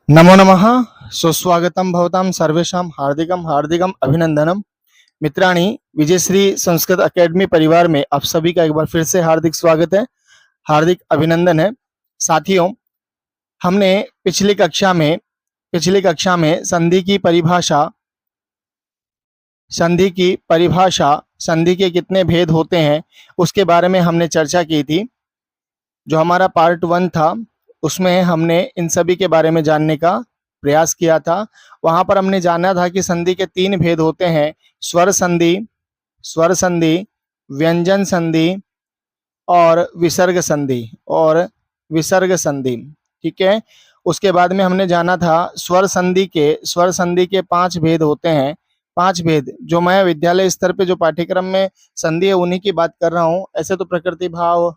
नमो नमः। सुस्वागतं भवतां सर्वेषां हार्दिकं अभिनंदनम। मित्राणि, विजयश्री संस्कृत अकेडमी परिवार में आप सभी का एक बार फिर से हार्दिक स्वागत है, हार्दिक अभिनंदन है। साथियों, हमने पिछली कक्षा में संधि के कितने भेद होते हैं उसके बारे में हमने चर्चा की थी। जो हमारा पार्ट 1 था उसमें हमने इन सभी के बारे में जानने का प्रयास किया था। वहां पर हमने जाना था कि संधि के 3 भेद होते हैं: स्वर संधि, व्यंजन संधि और विसर्ग संधि। ठीक है। उसके बाद में हमने जाना था स्वर संधि के 5 भेद होते हैं। 5 भेद जो मैं विद्यालय स्तर पे जो पाठ्यक्रम में संधि है उन्हीं की बात कर रहा हूँ। ऐसे तो प्रकृति भाव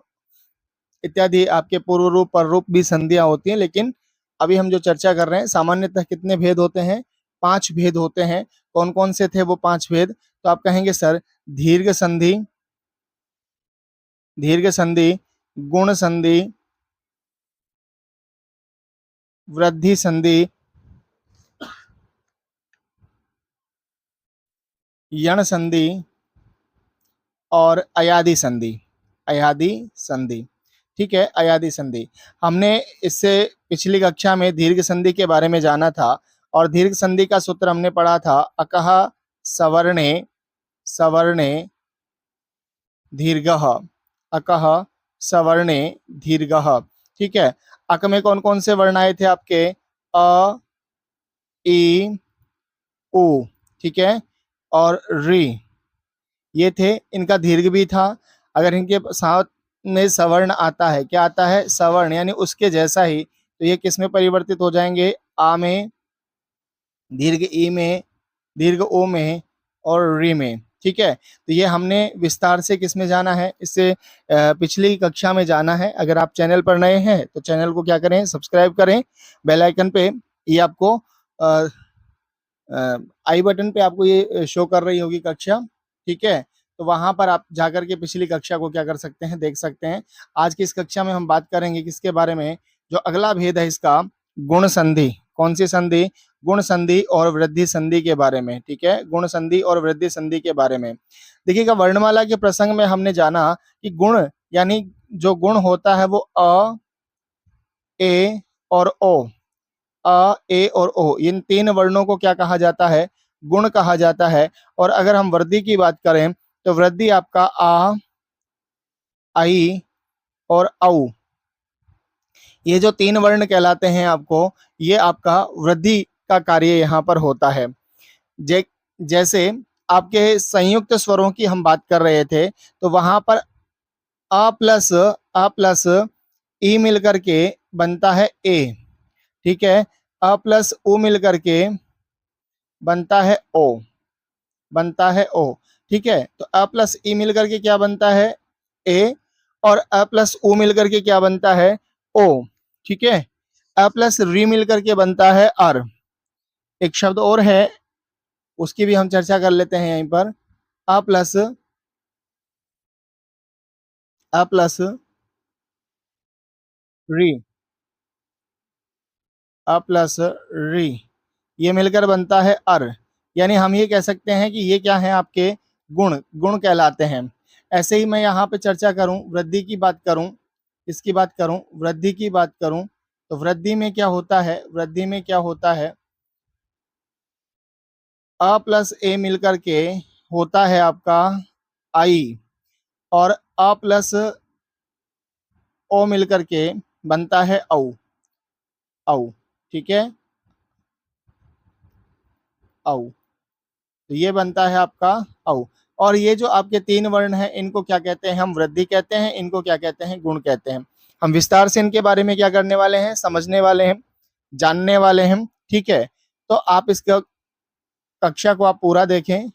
इत्यादि आपके पूर्व रूप पर रूप भी संधियां होती हैं, लेकिन अभी हम जो चर्चा कर रहे हैं सामान्यतः कितने भेद होते हैं? 5 भेद होते हैं। कौन कौन से थे वो 5 भेद? तो आप कहेंगे सर, दीर्घ संधि, गुण संधि, वृद्धि संधि, यण संधि और अयादी संधि। ठीक है, अयादी संधि। हमने इससे पिछली कक्षा में दीर्घ संधि के बारे में जाना था और दीर्घ संधि का सूत्र हमने पढ़ा था अकः सवर्णे सवर्णे दीर्घः, अकः सवर्णे दीर्घः। ठीक है। अक में कौन कौन से वर्ण आए थे आपके? अ, ई, उ। ठीक है। और री, ये थे। इनका दीर्घ भी था। अगर इनके साथ में सवर्ण आता है, क्या आता है? सवर्ण, यानी उसके जैसा ही, तो ये किस में परिवर्तित हो जाएंगे? आ में, दीर्घ ई में, दीर्घ ओ में और री में। ठीक है। तो ये हमने विस्तार से किस में जाना है, इससे पिछली कक्षा में जाना है। अगर आप चैनल पर नए हैं तो चैनल को क्या करें? सब्सक्राइब करें। बेल आइकन पे ये आपको आई बटन पे आपको ये शो कर रही होगी कक्षा। ठीक है। तो वहां पर आप जाकर के पिछली कक्षा को क्या कर सकते हैं? देख सकते हैं। आज की इस कक्षा में हम बात करेंगे किसके बारे में? जो अगला भेद है इसका, गुण संधि। कौन सी संधि? गुण संधि और वृद्धि संधि के बारे में। ठीक है, गुण संधि और वृद्धि संधि के बारे में। देखिएगा, वर्णमाला के प्रसंग में हमने जाना कि गुण यानी जो गुण होता है वो अ, ए और ओ, अ, ए और ओ, इन 3 वर्णों को क्या कहा जाता है? गुण कहा जाता है। और अगर हम वृद्धि की बात करें तो वृद्धि आपका आ, आई और औ, ये जो 3 वर्ण कहलाते हैं आपको, ये आपका वृद्धि का कार्य यहाँ पर होता है। जैसे आपके संयुक्त स्वरों की हम बात कर रहे थे, तो वहां पर अ प्लस ई मिलकर के बनता है ए। ठीक है। अ प्लस उ मिलकर के बनता है ओ। ठीक है। तो अ प्लस ई मिलकर के क्या बनता है? ए। और अ प्लस उ मिलकर के क्या बनता है? ओ। ठीक है। अ प्लस री मिलकर के बनता है अर। एक शब्द और है, उसकी भी हम चर्चा कर लेते हैं यहीं पर। अ प्लस री, अ प्लस री, ये मिलकर बनता है अर। यानी हम ये कह सकते हैं कि ये क्या है? आपके गुण कहलाते हैं। ऐसे ही मैं यहाँ पे चर्चा करूं, वृद्धि की बात करूं, इसकी बात करूं, वृद्धि की बात करूं, तो वृद्धि में क्या होता है? वृद्धि में क्या होता है? अ प्लस ए मिलकर के होता है आपका आई, और अ प्लस ओ मिलकर के बनता है औ। ठीक है, औ। तो ये बनता है आपका औ। और ये जो आपके 3 वर्ण हैं इनको क्या कहते हैं? हम वृद्धि कहते हैं। इनको क्या कहते हैं? गुण कहते हैं। हम विस्तार से इनके बारे में क्या करने वाले हैं? समझने वाले हैं, जानने वाले हैं। ठीक है। तो आप इस कक्षा को आप पूरा देखें,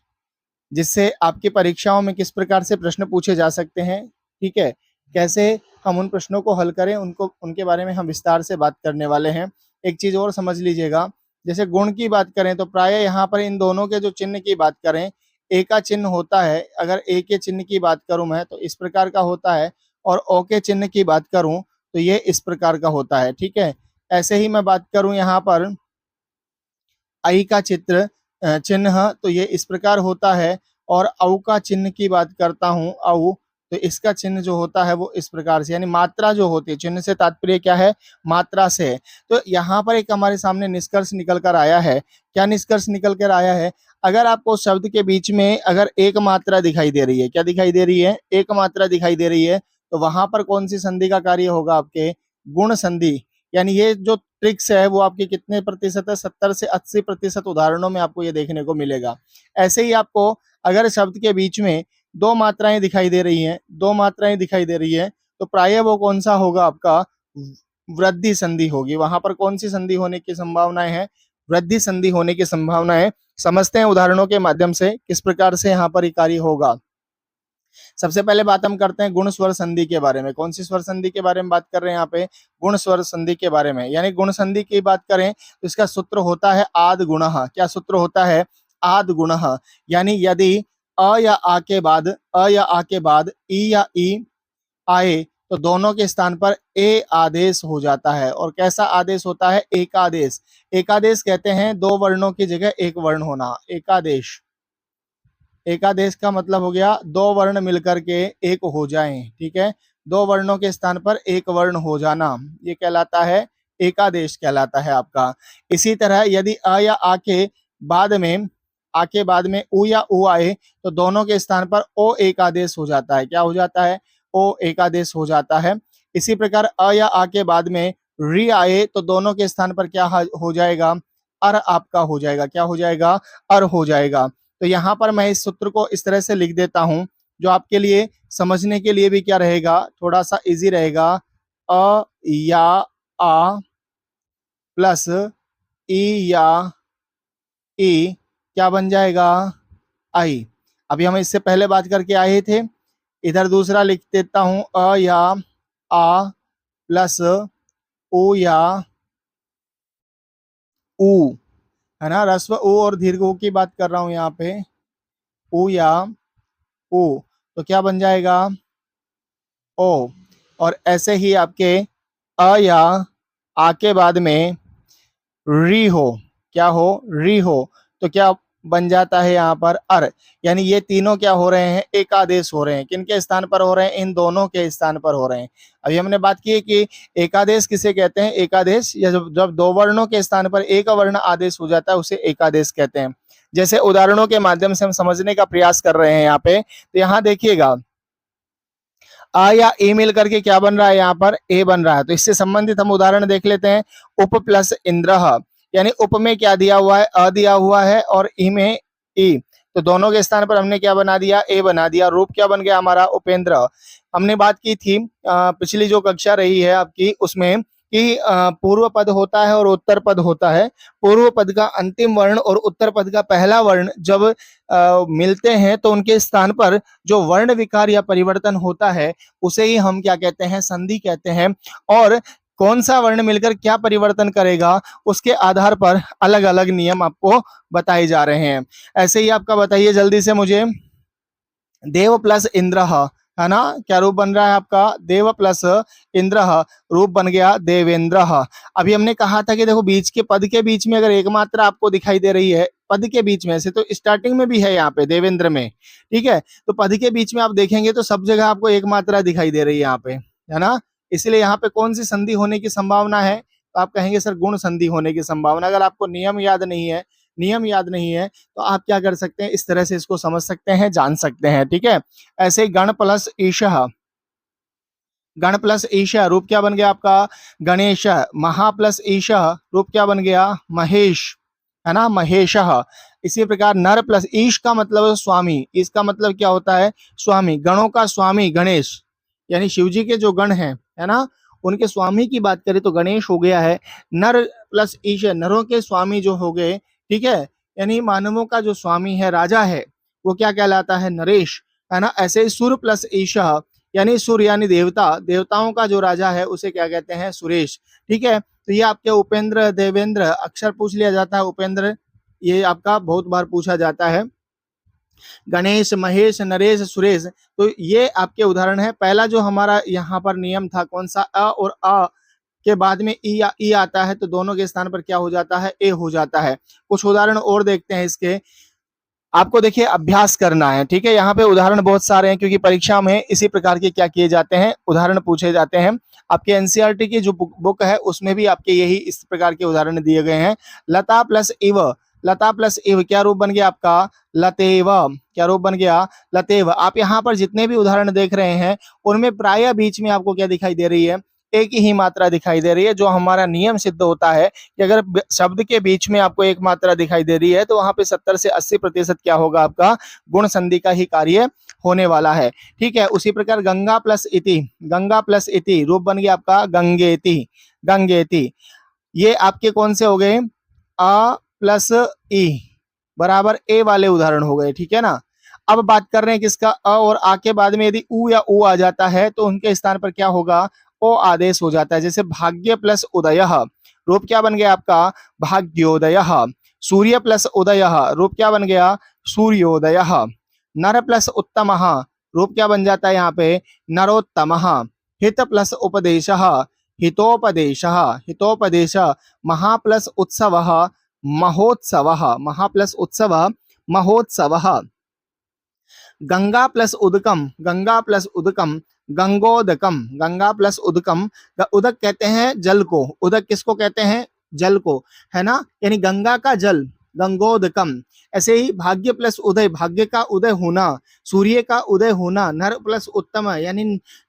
जिससे आपकी परीक्षाओं में किस प्रकार से प्रश्न पूछे जा सकते हैं। ठीक है। कैसे हम उन प्रश्नों को हल करें, उनके बारे में हम विस्तार से बात करने वाले हैं। एक चीज और समझ लीजिएगा, जैसे गुण की बात करें तो प्राय यहाँ पर इन दोनों के जो चिन्ह की बात करें, ए का चिन्ह होता है। अगर ए के चिन्ह की बात करूं मैं तो इस प्रकार का होता है, और ओ के चिन्ह की बात करूं तो ये इस प्रकार का होता है। ठीक है। ऐसे ही मैं बात करूं यहाँ पर आई का चिन्ह तो ये इस प्रकार होता है, और औ का चिन्ह की बात करता हूं, औ तो इसका चिन्ह जो होता है वो इस प्रकार से, यानी मात्रा जो होती है, चिन्ह से तात्पर्य क्या है, मात्रा से है। तो यहाँ पर एक हमारे सामने निष्कर्ष निकल कर आया है। क्या निष्कर्ष निकल कर आया है? अगर आपको शब्द के बीच में अगर एक मात्रा दिखाई दे रही है, क्या दिखाई दे रही है, एक मात्रा दिखाई दे रही है, तो वहां पर कौन सी संधि का कार्य होगा, आपके गुण संधि। यानी ये जो ट्रिक्स है वो आपके कितने प्रतिशत है, 70 से 80% उदाहरणों में आपको ये देखने को मिलेगा। ऐसे ही आपको अगर शब्द के बीच में दो मात्राएं दिखाई दे रही हैं, दो मात्राएं दिखाई दे रही है, तो प्रायः वो कौन सा होगा, आपका वृद्धि संधि होगी। वहां पर कौन सी संधि होने की संभावनाएं है, वृद्धि संधि होने की संभावना है। समझते हैं उदाहरणों के माध्यम से किस प्रकार से यहाँ पर कार्य होगा। सबसे पहले बात हम करते हैं गुण स्वर संधि के बारे में। कौन सी स्वर संधि के बारे में बात कर रहे हैं यहाँ पे, गुण स्वर संधि के बारे में। यानी गुण संधि की बात करें तो इसका सूत्र होता है आद गुणः। क्या सूत्र होता है, आद गुणः। यानी यदि अ या आ के बाद, अ या आ के बाद ई या ई आए तो दोनों के स्थान पर ए आदेश हो जाता है। और कैसा आदेश होता है, एकादेश। एकादेश कहते हैं दो वर्णों की जगह एक वर्ण होना, एकादेश। एकादेश का मतलब हो गया दो वर्ण मिलकर के एक हो जाएं, ठीक है, दो वर्णों के स्थान पर एक वर्ण हो जाना, ये कहलाता है एकादेश कहलाता है आपका। इसी तरह यदि अ या आ के बाद में, आ के बाद में उ या उ आए तो दोनों के स्थान पर ओ एकादेश हो जाता है। क्या हो जाता है, ओ एकादेश हो जाता है। इसी प्रकार अ या आ के बाद में री आए तो दोनों के स्थान पर क्या हो जाएगा, अर आपका हो जाएगा। क्या हो जाएगा, अर हो जाएगा। तो यहाँ पर मैं इस सूत्र को इस तरह से लिख देता हूं जो आपके लिए समझने के लिए भी क्या रहेगा, थोड़ा सा इजी रहेगा। अ या आ प्लस ई या ई क्या बन जाएगा, आई। अभी हम इससे पहले बात करके आए थे। इधर दूसरा लिख देता हूं, अ या आ प्लस ओ या ऊ, है ना, रस्व ऊ और दीर्घ ऊ की बात कर रहा हूं यहाँ पे, ऊ या ऊ, तो क्या बन जाएगा, ओ। और ऐसे ही आपके अ या आ के बाद में री हो, क्या हो, री हो, तो क्या बन जाता है यहाँ पर अर। यानी ये तीनों क्या हो रहे हैं, एकादेश हो रहे हैं। किनके स्थान पर हो रहे हैं, इन दोनों के स्थान पर हो रहे हैं। अभी हमने बात की है कि एकादेश किसे कहते हैं, एकादेश या जब दो वर्णों के स्थान पर एक वर्ण आदेश हो जाता है उसे एकादेश कहते हैं। जैसे उदाहरणों के माध्यम से हम समझने का प्रयास कर रहे हैं यहाँ पे, तो यहाँ देखिएगा आ या ए मिल करके क्या बन रहा है, यहाँ पर ए बन रहा है। तो इससे संबंधित हम उदाहरण देख लेते हैं। उप प्लस इंद्र, यानी उप में क्या दिया हुआ है, अ दिया हुआ है, और ई में ई, तो दोनों के स्थान पर हमने क्या बना दिया, ए बना दिया। रूप क्या बन गया हमारा, उपेंद्र। हमने बात की थी पिछली जो कक्षा रही है आपकी उसमें कि पूर्व पद होता है और उत्तर पद होता है। पूर्व पद का अंतिम वर्ण और उत्तर पद का पहला वर्ण जब मिलते हैं तो उनके स्थान पर जो वर्ण विकार या परिवर्तन होता है उसे ही हम क्या कहते हैं, संधि कहते हैं। और कौन सा वर्ण मिलकर क्या परिवर्तन करेगा उसके आधार पर अलग अलग नियम आपको बताए जा रहे हैं। ऐसे ही आपका बताइए जल्दी से मुझे, देव प्लस इंद्र, है ना, क्या रूप बन रहा है आपका, देव प्लस इंद्र, रूप बन गया देवेंद्र। अभी हमने कहा था कि देखो बीच के पद के बीच में अगर एक मात्रा आपको दिखाई दे रही है, पद के बीच में से, तो स्टार्टिंग में भी है यहाँ पे देवेंद्र में, ठीक है, तो पद के बीच में आप देखेंगे तो सब जगह आपको एक मात्रा दिखाई दे रही है यहाँ पे, है ना। इसलिए यहाँ पे कौन सी संधि होने की संभावना है, तो आप कहेंगे सर गुण संधि होने की संभावना। अगर आपको नियम याद नहीं है, नियम याद नहीं है, तो आप क्या कर सकते हैं, इस तरह से इसको समझ सकते हैं, जान सकते हैं, ठीक है। ऐसे गण प्लस ईशः, गण प्लस ईशः, रूप क्या बन गया आपका, गणेश। महा प्लस ईशः, रूप क्या बन गया, महेश, है ना, महेशः। इसी प्रकार नर प्लस ईश का मतलब है स्वामी, इसका मतलब क्या होता है, स्वामी, गणों का स्वामी गणेश, यानी शिव जी के जो गण हैं, है ना, उनके स्वामी की बात करें तो गणेश हो गया है। नर प्लस ईश, नरों के स्वामी जो हो गए, ठीक है, यानी मानवों का जो स्वामी है, राजा है, वो क्या कहलाता है, नरेश, है ना। ऐसे ही सुर प्लस ईशः, यानी सुर यानी देवता, देवताओं का जो राजा है उसे क्या कहते हैं, सुरेश, ठीक है। तो ये आपके उपेंद्र, देवेंद्र, अक्षर पूछ लिया जाता है, उपेंद्र ये आपका बहुत बार पूछा जाता है। गणेश, महेश, नरेश, सुरेश, तो ये आपके उदाहरण है। पहला जो हमारा यहाँ पर नियम था कौन सा, अ और आ के बाद में ई या ई आता है तो दोनों के स्थान पर क्या हो जाता है, ए हो जाता है। कुछ उदाहरण और देखते हैं इसके, आपको देखिए अभ्यास करना है, ठीक है। यहाँ पे उदाहरण बहुत सारे हैं क्योंकि परीक्षा में इसी प्रकार के क्या किए जाते हैं, उदाहरण पूछे जाते हैं। आपके एनसीईआरटी की जो बुक है उसमें भी आपके यही इस प्रकार के उदाहरण दिए गए हैं। लता प्लस इव, लता प्लस इव क्या रूप बन गया आपका, लतेव। क्या रूप बन गया, लतेव। आप यहाँ पर जितने भी उदाहरण देख रहे हैं उनमें प्राय बीच में आपको क्या दिखाई दे रही है, एक ही मात्रा दिखाई दे रही है। जो हमारा नियम सिद्ध होता है कि अगर शब्द के बीच में आपको एक मात्रा दिखाई दे रही है तो वहां पे 70 से 80% क्या होगा, आपका गुण संधि का ही कार्य होने वाला है, ठीक है। उसी प्रकार गंगा प्लस इति, गंगा प्लस इति रूप बन गया आपका गंगेति, गंगेति। ये आपके कौन से हो गए, अ प्लस ई बराबर ए वाले उदाहरण हो गए, ठीक है ना। अब बात कर रहे हैं किसका, अ और आ के बाद में यदि उ या उ आ जाता है तो उनके स्थान पर क्या होगा, ओ आदेश हो जाता है। जैसे भाग्य प्लस उदय, रूप क्या बन गया आपका, भाग्योदय। सूर्य प्लस उदय, रूप क्या बन गया, सूर्योदय। नर प्लस उत्तम, रूप क्या बन जाता है यहाँ पे, नरोत्तम। हित प्लस उपदेश, हितोपदेश, हितोपदेश। महा प्लस उत्सव, महोत्सव, महा प्लस उत्सव, महोत्सव। गंगा प्लस उदकम, गंगा प्लस उदकम, गंगोदकम, गंगा प्लस उदकम। उदक कहते हैं जल को, उदक किसको कहते हैं, जल को, है ना, यानी गंगा का जल, गंगोदकम। ऐसे ही भाग्य प्लस उदय, भाग्य का उदय होना, सूर्य का उदय होना। नर प्लस उत्तम यानी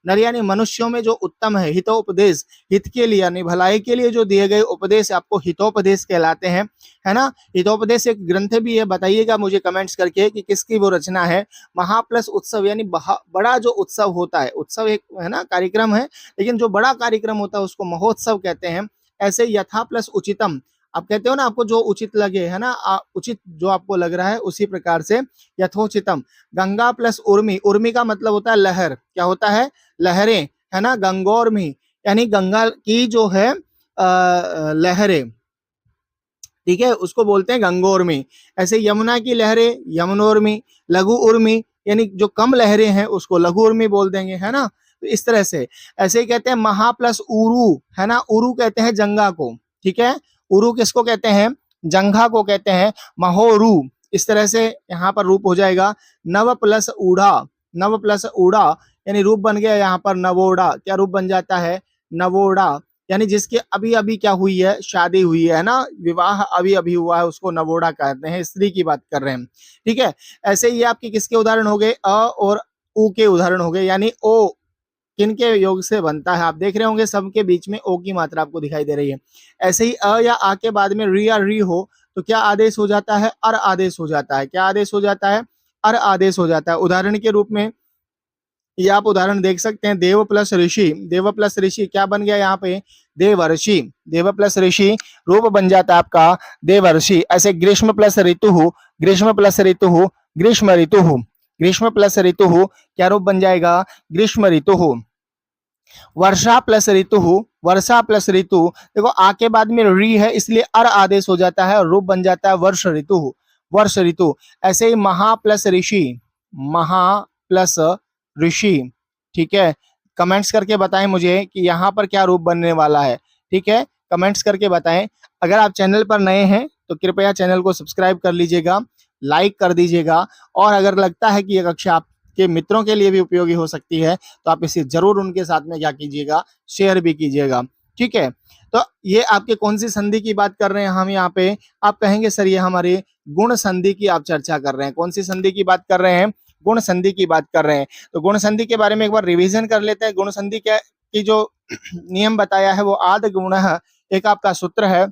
नर यानी मनुष्यों में जो उत्तम है। हितोपदेश, हित के लिए यानी भलाई के लिए जो दिए गए उपदेश आपको हितोपदेश कहलाते हैं, है ना। हितोपदेश एक ग्रंथ भी है, बताइएगा मुझे कमेंट्स करके कि किसकी वो रचना है। महा प्लस उत्सव यानी बड़ा जो उत्सव होता है, उत्सव एक है ना कार्यक्रम है, लेकिन जो बड़ा कार्यक्रम होता है उसको महोत्सव कहते हैं। ऐसे यथा प्लस उचितम, आप कहते हो ना आपको जो उचित लगे, है ना, उचित जो आपको लग रहा है उसी प्रकार से यथोचितम। गंगा प्लस उर्मी, उर्मी का मतलब होता है लहर, क्या होता है, लहरें, है ना। गंगोर्मी यानी गंगा की जो है लहरें, ठीक है, उसको बोलते हैं गंगोर्मी। ऐसे यमुना की लहरें यमुनोर्मी। लघु उर्मी यानी जो कम लहरें हैं उसको लघु उर्मी बोल देंगे, है ना। तो इस तरह से ऐसे ही कहते हैं महा प्लस उरु, है ना, उरु कहते हैं जंगा को, ठीक है। उरु किसको कहते हैं, जंघा को कहते हैं, महोरु। इस तरह से यहाँ पर रूप हो जाएगा। नव प्लस ऊढ़ा, नव प्लस ऊढ़ा यानी रूप बन गया यहाँ पर नवोड़ा। क्या रूप बन जाता है, नवोड़ा। यानी जिसके अभी अभी क्या हुई है, शादी हुई है ना, विवाह अभी अभी हुआ है, उसको नवोड़ा कहते हैं, स्त्री की बात कर रहे हैं, ठीक है। ऐसे ही आपके किसके उदाहरण हो गए, अ और उ के उदाहरण हो गए। यानी ओ किनके योग से बनता है, आप देख रहे होंगे सबके बीच में ओ की मात्रा आपको दिखाई दे रही है। ऐसे ही अ या आ के बाद में री या री हो तो क्या आदेश हो जाता है, अर आदेश हो जाता है। क्या आदेश हो जाता है, अर आदेश हो जाता है। उदाहरण के रूप में ये आप उदाहरण देख सकते हैं, देव प्लस ऋषि, देव प्लस ऋषि क्या बन गया यहाँ पे, देवर्षि। देव प्लस ऋषि रूप बन जाता है आपका देवर्षि। ऐसे ग्रीष्म प्लस ऋतु, ग्रीष्म प्लस ऋतु, ग्रीष्म ऋतु, ग्रीष्म प्लस ऋतु क्या रूप बन जाएगा, ग्रीष्म ऋतु। वर्षा प्लस ऋतु, वर्षा प्लस ऋतु। देखो आ के बाद में री है इसलिए अर आदेश हो जाता है और रूप बन जाता है वर्ष ऋतु, वर्ष ऋतु। ऐसे ही महा प्लस ऋषि, महा प्लस ऋषि, ठीक है। कमेंट्स करके बताएं मुझे कि यहाँ पर क्या रूप बनने वाला है, ठीक है, कमेंट्स करके बताएं। अगर आप चैनल पर नए हैं तो कृपया चैनल को सब्सक्राइब कर लीजिएगा, लाइक कर दीजिएगा, और अगर लगता है कि यह कक्षा आपके मित्रों के लिए भी उपयोगी हो सकती है तो आप इसे जरूर उनके साथ में क्या कीजिएगा, शेयर भी कीजिएगा, ठीक है। तो ये आपके कौन सी संधि की बात कर रहे हैं हम यहाँ पे, आप कहेंगे सर ये हमारे गुण संधि की आप चर्चा कर रहे हैं। कौन सी संधि की बात कर रहे हैं, गुण संधि की बात कर रहे हैं। तो गुण संधि के बारे में एक बार रिवीजन कर लेते हैं। गुण संधि क्या की जो नियम बताया है वो आद गुण एक आपका सूत्र है।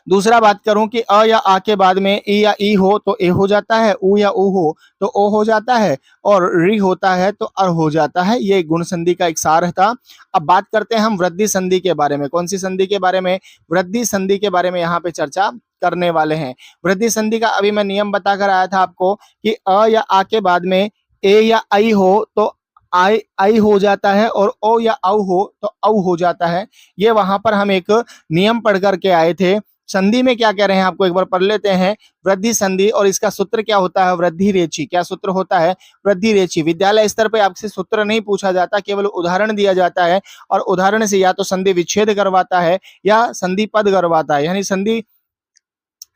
दूसरा बात करूं कि अ या आ के बाद में ई या ई हो तो ए हो जाता है, उ या उ हो तो ओ हो जाता है, और री होता है तो अर हो जाता है। ये गुण संधि का एक सार था। अब बात करते हैं हम वृद्धि संधि के बारे में। कौन सी संधि के बारे में, वृद्धि संधि के बारे में यहाँ पे चर्चा करने वाले हैं। वृद्धि संधि का अभी मैं नियम बताकर आया था आपको कि अ या आ के बाद में ए या आई हो तो आई आई हो जाता है, और ओ या औ हो तो औ हो जाता है। ये वहां पर हम एक नियम पढ़ करके आए थे संधि में क्या कह रहे हैं आपको एक बार पढ़ लेते हैं। वृद्धि संधि, और इसका सूत्र क्या होता है, वृद्धि रेचि। क्या सूत्र होता है, वृद्धि रेचि। विद्यालय स्तर पर आपसे सूत्र नहीं पूछा जाता, केवल उदाहरण दिया जाता है, और उदाहरण से या तो संधि विच्छेद करवाता है या संधि पद करवाता है। यानी संधि,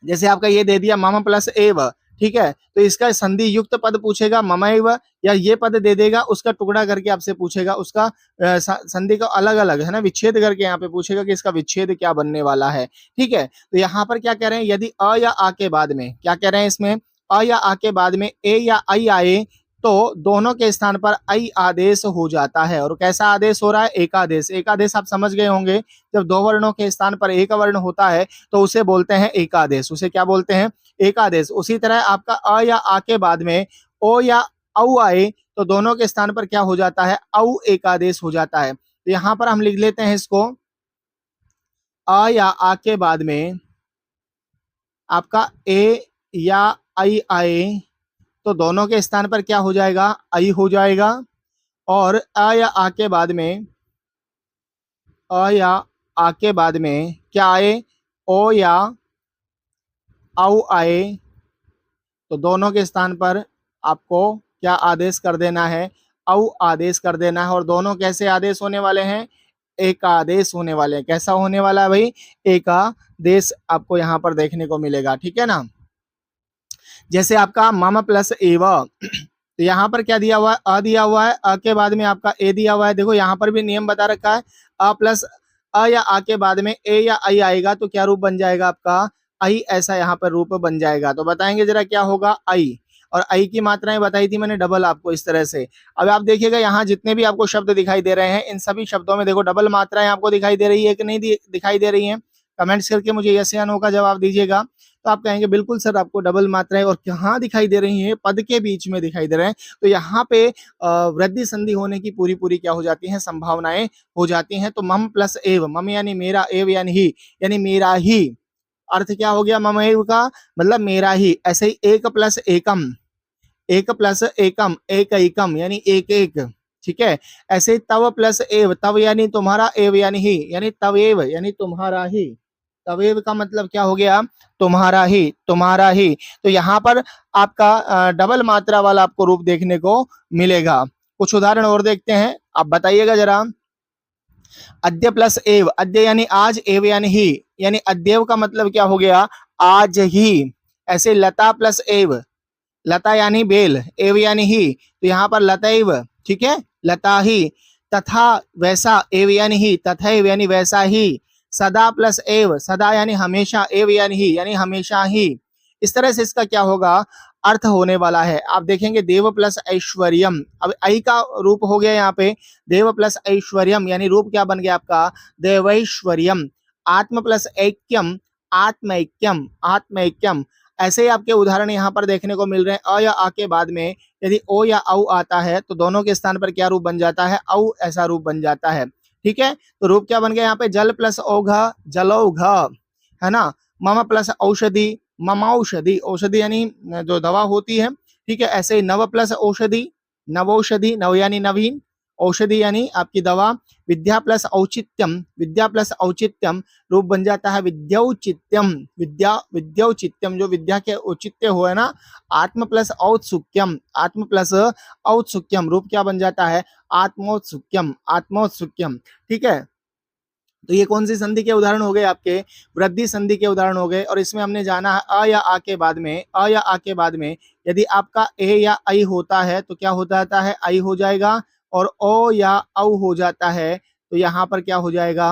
जैसे आपका ये दे दिया मम प्लस एव, ठीक है, तो इसका संधि युक्त पद पूछेगा ममैव, या ये पद दे देगा उसका टुकड़ा करके आपसे पूछेगा, उसका संधि का अलग अलग है ना, विच्छेद करके यहाँ पे पूछेगा कि इसका विच्छेद क्या बनने वाला है। ठीक है, तो यहाँ पर क्या कह रहे हैं, यदि अ या आ के बाद में, क्या कह रहे हैं इसमें, अ या आ के बाद में ए या आई आए तो दोनों के स्थान पर आई आदेश हो जाता है। और कैसा आदेश हो रहा है, एकादेश। एकादेश आप समझ गए होंगे, जब दो वर्णों के स्थान पर एक वर्ण होता है तो उसे बोलते हैं एकादेश। उसे क्या बोलते हैं, एकादेश। उसी तरह आपका अ या आ के बाद में ओ या औ आए तो दोनों के स्थान पर क्या हो जाता है, औ एकादेश हो जाता है। तो यहां पर हम लिख लेते हैं इसको, अ या आ के बाद में आपका ए या आई आए तो दोनों के स्थान पर क्या हो जाएगा, आई हो जाएगा। और अ या आ के बाद में, अ या आ के बाद में क्या आए, ओ या औ आए तो दोनों के स्थान पर आपको क्या आदेश कर देना है, औ आदेश कर देना है। और दोनों कैसे आदेश होने वाले हैं, एकादेश होने वाले हैं। कैसा होने वाला है भाई, एकादेश आपको यहाँ पर देखने को मिलेगा। ठीक है ना, जैसे आपका मम प्लस एव, तो यहाँ पर क्या दिया हुआ है, अ दिया हुआ है, अ के बाद में आपका ए दिया हुआ है। देखो यहाँ पर भी नियम बता रखा है, अ प्लस अ या आ के बाद में ए या आई आएगा तो क्या रूप बन जाएगा आपका, आई, ऐसा यहाँ पर रूप बन जाएगा। तो बताएंगे जरा क्या होगा, आई। और आई की मात्राएं बताई थी मैंने डबल आपको इस तरह से। अब आप देखिएगा यहाँ जितने भी आपको शब्द दिखाई दे रहे हैं, इन सभी शब्दों में देखो डबल मात्राएं आपको दिखाई दे रही है कि नहीं दिखाई दे रही है। कमेंट्स करके मुझे यस या नो का जवाब दीजिएगा। तो आप कहेंगे बिल्कुल सर आपको डबल मात्राएं और कहाँ दिखाई दे रही हैं, पद के बीच में दिखाई दे रहे हैं। तो यहाँ पे वृद्धि संधि होने की पूरी पूरी क्या हो जाती हैं, संभावनाएं हो जाती हैं। तो मम प्लस एव, मम यानी मेरा, एव यानी ही, यानी मेरा ही। अर्थ क्या हो गया मम एव का, मतलब मेरा ही। ऐसे ही एक प्लस एकम, एक प्लस एकम, एक एकम यानी एक एक। ठीक है, ऐसे ही तव प्लस एव, तव यानी तुम्हारा, एव यानी ही, यानी तवेव यानी तुम्हारा ही। तवेव का मतलब क्या हो गया, तुम्हारा ही, तुम्हारा ही। तो यहाँ पर आपका डबल मात्रा वाला आपको रूप देखने को मिलेगा। कुछ उदाहरण और देखते हैं, आप बताइएगा जरा। अद्य प्लस एव, अद्य यानी आज, एव यानी ही, यानी अद्यव का मतलब क्या हो गया, आज ही। ऐसे लता प्लस एव, लता यानी बेल, एव यानी ही, तो यहाँ पर लतैव। ठीक है, लता ही। तथा वैसा, एव यानी ही, तथैव यानी वैसा ही। सदा प्लस एव, सदा यानी हमेशा, एव यानी ही, यानी हमेशा ही। इस तरह से इसका क्या होगा, अर्थ होने वाला है। आप देखेंगे देव प्लस ऐश्वर्यम, अब आई का रूप हो गया यहाँ पे देव प्लस ऐश्वर्यम, यानी रूप क्या बन गया आपका, देवैश्वर्यम। आत्म प्लस ऐक्यम, आत्मैक्यम, आत्मैक्यम। ऐसे ही आपके उदाहरण यहाँ पर देखने को मिल रहे हैं। अ या आ के बाद में यदि ओ या औ आता है तो दोनों के स्थान पर क्या रूप बन जाता है, औ ऐसा रूप बन जाता है। ठीक है, तो रूप क्या बन गया यहाँ पे, जल प्लस औघ, जलौघ, है ना। मम प्लस औषधि, ममौषधि, औषधि यानी जो दवा होती है। ठीक है, ऐसे ही नव प्लस औषधि, नवौषधि, नव यानी नवीन, औषधि यानी आपकी दवा। विद्या प्लस औचित्यम, विद्या प्लस औचित्यम, रूप बन जाता है विद्यौचित्यम, विद्या, विद्यौचित्यम, जो विद्या के औचित्य हो, है ना। आत्म प्लस औत्सुक्यम, आत्म प्लस औत्सुक्यम, रूप क्या बन जाता है, आत्मोत्सुक्यम, आत्मोत्सुक्यम। ठीक है, तो ये कौन सी संधि के उदाहरण हो गए आपके, वृद्धि संधि के उदाहरण हो गए। और इसमें हमने जाना है अ या आ के बाद में, अ या आ के बाद में यदि आपका ए या आई होता है तो क्या हो जाता है, आई हो जाएगा। और ओ या औ हो जाता है तो यहाँ पर क्या हो जाएगा,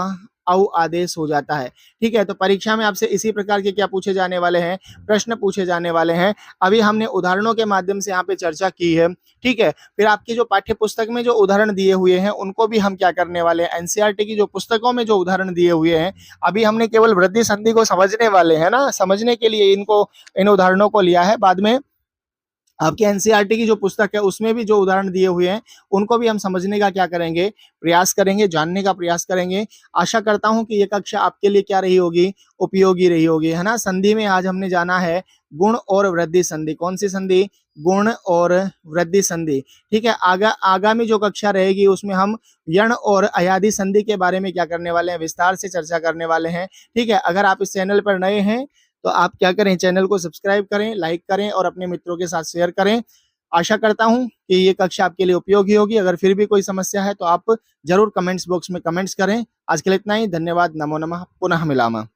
औ आदेश हो जाता है। ठीक है, तो परीक्षा में आपसे इसी प्रकार के क्या पूछे जाने वाले हैं, प्रश्न पूछे जाने वाले हैं। अभी हमने उदाहरणों के माध्यम से यहाँ पे चर्चा की है। ठीक है, फिर आपकी जो पाठ्य पुस्तक में जो उदाहरण दिए हुए हैं उनको भी हम क्या करने वाले हैं, एनसीईआरटी की जो पुस्तकों में जो उदाहरण दिए हुए हैं, अभी हमने केवल वृद्धि संधि को समझने वाले हैं ना, समझने के लिए इनको, इन उदाहरणों को लिया है। बाद में आपके एनसीईआरटी की जो पुस्तक है उसमें भी जो उदाहरण दिए हुए हैं उनको भी हम समझने का क्या करेंगे, प्रयास करेंगे, जानने का प्रयास करेंगे। आशा करता हूं कि ये कक्षा आपके लिए क्या रही होगी, उपयोगी रही होगी, है ना। संधि में आज हमने जाना है गुण और वृद्धि संधि। कौन सी संधि? गुण और वृद्धि संधि। ठीक है, आगामी जो कक्षा रहेगी उसमें हम यण और अयादि संधि के बारे में क्या करने वाले हैं, विस्तार से चर्चा करने वाले हैं। ठीक है, अगर आप इस चैनल पर नए हैं तो आप क्या करें, चैनल को सब्सक्राइब करें, लाइक करें और अपने मित्रों के साथ शेयर करें। आशा करता हूं कि ये कक्षा आपके लिए उपयोगी होगी। अगर फिर भी कोई समस्या है तो आप जरूर कमेंट्स बॉक्स में कमेंट्स करें। आज के लिए इतना ही, धन्यवाद, नमो नमः, पुनः मिलामः।